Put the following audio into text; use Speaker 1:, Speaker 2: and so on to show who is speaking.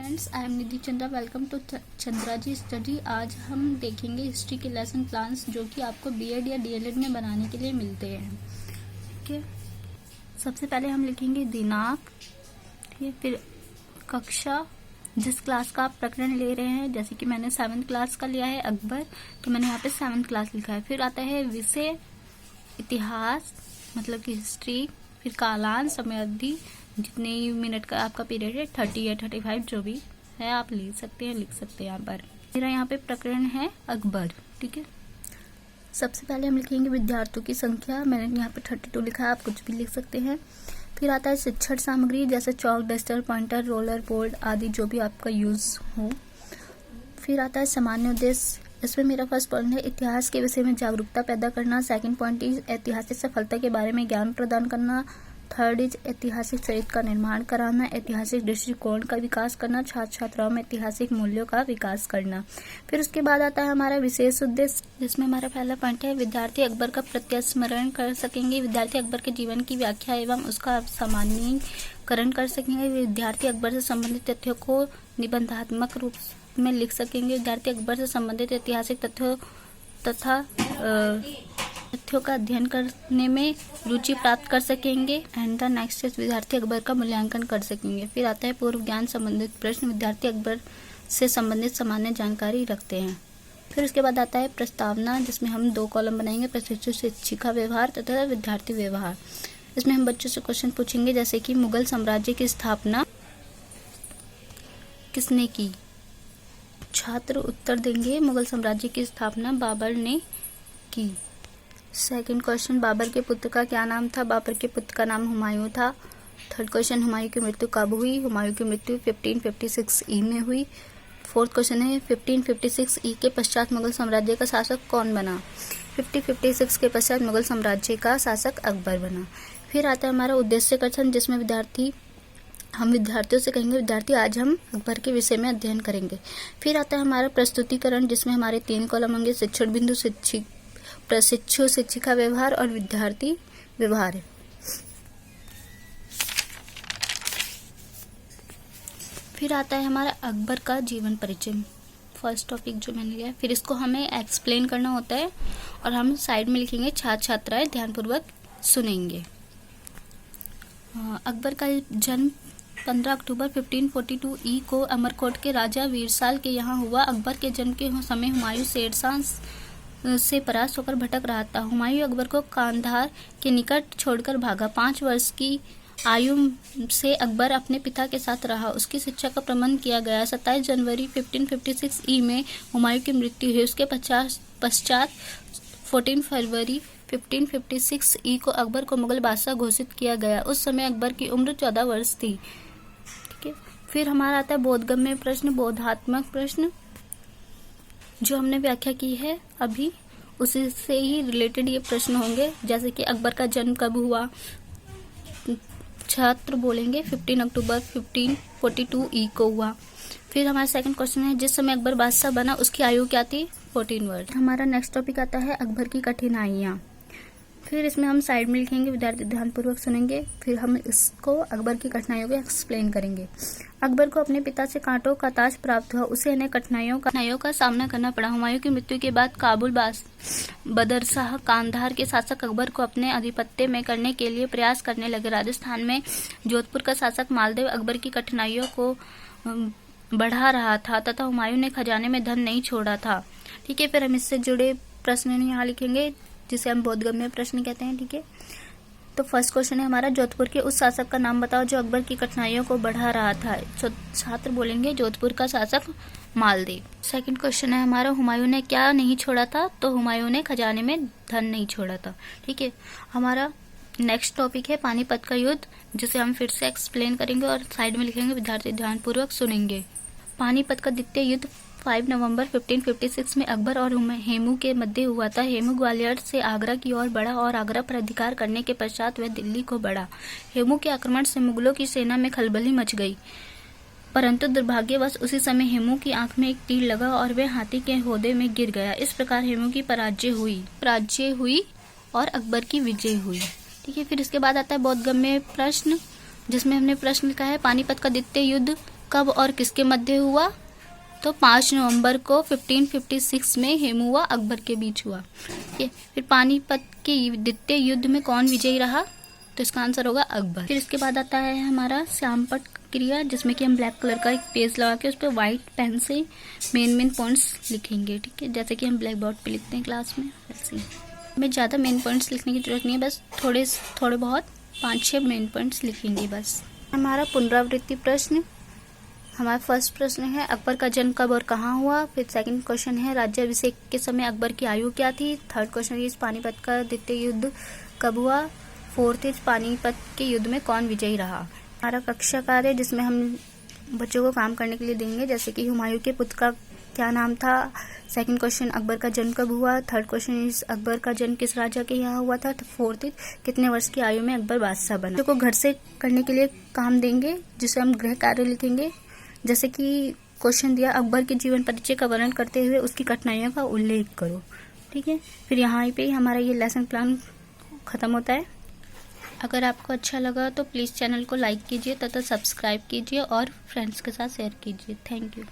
Speaker 1: Friends, I am Nidhi Chandra. Welcome to Chandra ji study. आज हम देखेंगे हिस्ट्री के लेसन प्लान्स जो कि आपको बीएड या डीएलएड में बनाने के लिए मिलते हैं। ठीक है, सबसे पहले हम लिखेंगे दिनांक, ठीक है, फिर कक्षा जिस क्लास का आप प्रकरण ले रहे हैं। जैसे कि मैंने 7th क्लास का लिया है अकबर, तो मैंने यहाँ पे 7th क्लास लिखा है। फिर आता है विषय इतिहास, मतलब कि हिस्ट्री। फिर कालांश, समय अवधि, जितने मिनट का आपका पीरियड है, 30 या 35 जो भी है आप लिख सकते हैं यहाँ पर। मेरा यहाँ पे प्रकरण है अकबर। ठीक है, सबसे पहले हम लिखेंगे विद्यार्थियों की संख्या। मैंने यहाँ पे 32 लिखा है, आप कुछ भी लिख सकते हैं। फिर आता है शिक्षण सामग्री, जैसे चौक, डस्टर, पॉइंटर, रोलर, बोर्ड आदि जो भी आपका यूज हो। फिर आता है सामान्य उद्देश्य। इसमें मेरा फर्स्ट पॉइंट है इतिहास के विषय में जागरूकता पैदा करना। सेकंड पॉइंट इज ऐतिहासिक सफलता के बारे में ज्ञान प्रदान करना। थर्ड इज ऐतिहासिक चरित्र का निर्माण कराना। ऐतिहासिक दृष्टिकोण का विकास करना। छात्र छात्राओं में ऐतिहासिक मूल्यों का विकास करना। फिर उसके बाद आता है हमारा विशेष उद्देश्य, जिसमें हमारा पहला पॉइंट है विद्यार्थी अकबर का प्रत्यस्मरण कर सकेंगे। विद्यार्थी अकबर के जीवन की व्याख्या एवं उसका सामान्यीकरण कर सकेंगे। विद्यार्थी अकबर से संबंधित तथ्यों को निबंधात्मक रूप में लिख सकेंगे। विद्यार्थी अकबर से संबंधित ऐतिहासिक तथ्यों का अध्ययन करने में रुचि प्राप्त कर सकेंगे। एंड द नेक्स्ट इज विद्यार्थी अकबर का मूल्यांकन कर सकेंगे। फिर आता है पूर्व ज्ञान संबंधित प्रश्न। विद्यार्थी अकबर से संबंधित सामान्य जानकारी रखते हैं। फिर उसके बाद आता है प्रस्तावना, जिसमें हम 2 कॉलम बनाएंगे, प्रशिक्षु शिक्षिका व्यवहार तथा विद्यार्थी व्यवहार। इसमें हम बच्चों से क्वेश्चन पूछेंगे, जैसे कि मुगल साम्राज्य की स्थापना किसने की। छात्र उत्तर देंगे मुगल साम्राज्य की स्थापना बाबर ने की। सेकंड क्वेश्चन, बाबर के पुत्र का क्या नाम था। बाबर के पुत्र का नाम हुमायूं था। थर्ड क्वेश्चन, हुमायूं की मृत्यु कब हुई। हुमायूं की मृत्यु 1556 ई में हुई। फोर्थ क्वेश्चन है 1556 ई के पश्चात मुगल साम्राज्य का शासक कौन बना। 1556 के पश्चात मुगल साम्राज्य का शासक अकबर बना। फिर आता है हमारा उद्देश्य कथन, जिसमें हम विद्यार्थियों से कहेंगे विद्यार्थी आज हम अकबर के विषय में अध्ययन करेंगे। फिर आता है हमारा प्रस्तुतिकरण, जिसमें हमारे 3 कॉलम होंगे, शिक्षण बिंदु, प्रशिक्षु शिक्षिका व्यवहार और विद्यार्थी व्यवहार। फिर आता है हमारा अकबर का जीवन परिचय, फर्स्ट टॉपिक जो मैंने लिया है। फिर इसको हमें एक्सप्लेन करना होता है और हम साइड में लिखेंगे, छात्र छात्राएं ध्यानपूर्वक सुनेंगे। अकबर का जन्म 15 अक्टूबर 1542 ई को अमरकोट के राजा वीरसाल के यहाँ हुआ। अकबर के जन्म के समय हुमायूं शेरशाह से परास्त होकर भटक रहा था। हुमायूं अकबर को कांधार के निकट छोड़कर भागा। 5 वर्ष की आयु से अकबर अपने पिता के साथ रहा। उसकी शिक्षा का प्रबंध किया गया। 27 जनवरी 1556 ई में हुमायूं की मृत्यु हुई। उसके पश्चात 14 फरवरी 1556 ई को अकबर को मुगल बादशाह घोषित किया गया। उस समय अकबर की उम्र 14 वर्ष थी। ठीक है, फिर हमारा आता है बोधगम्य प्रश्न, बोधात्मक प्रश्न, जो हमने व्याख्या की है अभी उसी से ही रिलेटेड ये प्रश्न होंगे। जैसे कि अकबर का जन्म कब हुआ, छात्र बोलेंगे 15 अक्टूबर 1542 ई को हुआ। फिर हमारा सेकंड क्वेश्चन है जिस समय अकबर बादशाह बना उसकी आयु क्या थी, 14 वर्ष। हमारा नेक्स्ट टॉपिक आता है अकबर की कठिनाइयाँ। फिर इसमें हम साइड में लिखेंगे विद्यार्थी ध्यानपूर्वक सुनेंगे। फिर हम इसको अकबर की कठिनाइयों को एक्सप्लेन करेंगे। अकबर को अपने पिता से कांटों का ताज प्राप्त हुआ। उसे अनेक कठिनाइयों का सामना करना पड़ा। हुमायूं की मृत्यु के बाद काबुल, बदरशाह, कांधार के शासक अकबर को अपने आधिपत्य में करने के लिए प्रयास करने लगे। राजस्थान में जोधपुर का शासक मालदेव अकबर की कठिनाइयों को बढ़ा रहा था तथा हुमायूं ने खजाने में धन नहीं छोड़ा था। ठीक है, फिर हम इससे जुड़े प्रश्न यहाँ लिखेंगे, जिसे हम बोधगम्य प्रश्न कहते हैं। ठीक है, तो फर्स्ट क्वेश्चन है हमारा जोधपुर के उस शासक का नाम बताओ जो अकबर की कठिनाइयों को बढ़ा रहा था। छात्र बोलेंगे जोधपुर का शासक मालदेव। सेकंड क्वेश्चन है हमारा हुमायूं ने क्या नहीं छोड़ा था, तो हुमायूं ने खजाने में धन नहीं छोड़ा था। ठीक है, हमारा नेक्स्ट टॉपिक है पानीपत का युद्ध, जिसे हम फिर से एक्सप्लेन करेंगे और साइड में लिखेंगे विद्यार्थी ध्यानपूर्वक सुनेंगे। पानीपत का द्वितीय युद्ध 5 नवंबर 1556 में अकबर और हेमू के मध्य हुआ था। हेमू ग्वालियर से आगरा की ओर बढ़ा और आगरा पर अधिकार करने के पश्चात वह दिल्ली को बढ़ा। हेमू के आक्रमण से मुगलों की सेना में खलबली मच गई, परंतु दुर्भाग्यवश उसी समय हेमू की आंख में एक तीर लगा और वह हाथी के हौदे में गिर गया। इस प्रकार हेमू की पराजय हुई और अकबर की विजय हुई। ठीक है, फिर इसके बाद आता है बोधगम्य प्रश्न, जिसमें हमने प्रश्न लिखा है पानीपत का द्वितीय युद्ध कब और किसके मध्य हुआ? तो 5 नवंबर को 1556 में हेमू व अकबर के बीच हुआ। फिर पानीपत के द्वितीय युद्ध में कौन विजयी रहा? तो इसका आंसर होगा अकबर। फिर इसके बाद आता है हमारा श्यामपट्ट क्रिया, जिसमें कि हम ब्लैक कलर का एक पेज लगा के उस पर व्हाइट पेन से मेन पॉइंट्स लिखेंगे। ठीक है, जैसे कि हम ब्लैक बोर्ड पे लिखते हैं क्लास में, वैसे हमें ज़्यादा मेन पॉइंट्स लिखने की जरूरत नहीं है, बस थोड़े बहुत 5-6 मेन पॉइंट्स लिखेंगे बस। हमारा पुनरावृत्ति प्रश्न, हमारा फर्स्ट प्रश्न है अकबर का जन्म कब और कहाँ हुआ। फिर सेकंड क्वेश्चन है राज्याभिषेक के समय अकबर की आयु क्या थी। थर्ड क्वेश्चन है पानीपत का द्वितीय युद्ध कब हुआ। फोर्थ इज पानीपत के युद्ध में कौन विजयी रहा। हमारा कक्षा कार्य, जिसमें हम बच्चों को काम करने के लिए देंगे, जैसे कि हुमायूं के पुत्र का क्या नाम था। सेकंड क्वेश्चन अकबर का जन्म कब हुआ। थर्ड क्वेश्चन इज अकबर का जन्म किस राजा के यहाँ हुआ था। फोर्थ इज कितने वर्ष की आयु में अकबर बादशाह बना। बच्चों को घर से करने के लिए काम देंगे, जिसे हम गृह कार्य लिखेंगे। जैसे कि क्वेश्चन दिया अकबर के जीवन परिचय का वर्णन करते हुए उसकी कठिनाइयों का उल्लेख करो। ठीक है, फिर यहाँ पे हमारा ये लेसन प्लान खत्म होता है। अगर आपको अच्छा लगा तो प्लीज़ चैनल को लाइक कीजिए तथा सब्सक्राइब कीजिए और फ्रेंड्स के साथ शेयर कीजिए। Thank you.